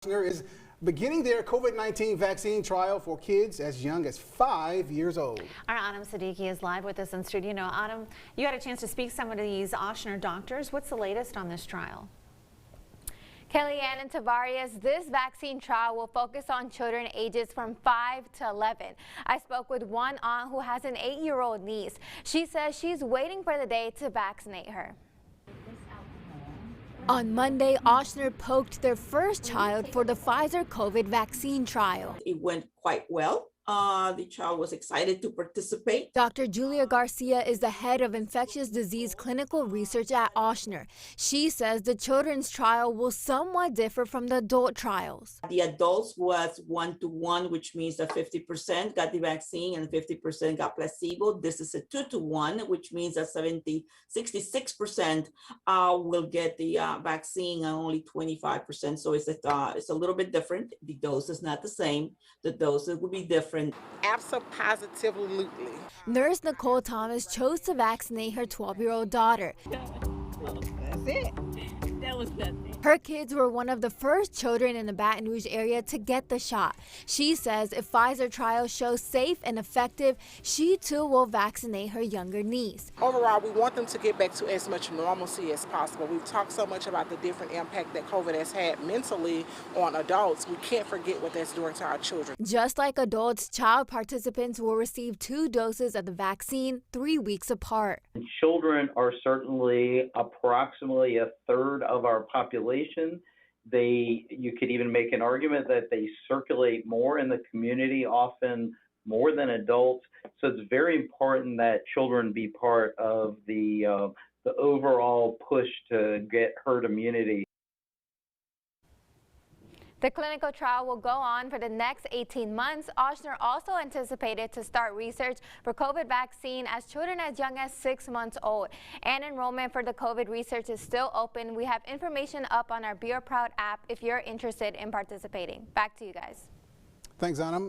Ochsner is beginning their COVID-19 vaccine trial for kids as young as 5 years old. Our Autumn Siddiqui is live with us in studio. Now, Autumn, you had a chance to speak to some of these Ochsner doctors. What's the latest on this trial? Kellyanne and Tavares, this vaccine trial will focus on children ages from 5 to 11. I spoke with one aunt who has an 8-year-old niece. She says she's waiting for the day to vaccinate her. On Monday, Ochsner poked their first child for the Pfizer COVID vaccine trial. It went quite well. The child was excited to participate. Dr. Julia Garcia is the head of infectious disease clinical research at Ochsner. She says the children's trial will somewhat differ from the adult trials. The adults was 1-to-1, which means that 50% got the vaccine and 50% got placebo. This is a 2-to-1, which means that 66% will get the vaccine and only 25%. So it's a little bit different. The dose is not the same. The doses will be different. Absolutely. Nurse Nicole Thomas chose to vaccinate her 12-year-old daughter. That's it. That was nothing. Her kids were one of the first children in the Baton Rouge area to get the shot. She says if Pfizer trial shows safe and effective, she too will vaccinate her younger niece. Overall, we want them to get back to as much normalcy as possible. We've talked so much about the different impact that COVID has had mentally on adults. We can't forget what that's doing to our children. Just like adults, child participants will receive 2 doses of the vaccine 3 weeks apart. Children are certainly approximately a third of our population. You could even make an argument that they circulate more in the community, often more than adults. So it's very important that children be part of the overall push to get herd immunity. The clinical trial will go on for the next 18 months. Ochsner also anticipated to start research for COVID vaccine as children as young as 6 months old. And enrollment for the COVID research is still open. We have information up on our Be Our Proud app if you're interested in participating. Back to you guys. Thanks, Autumn.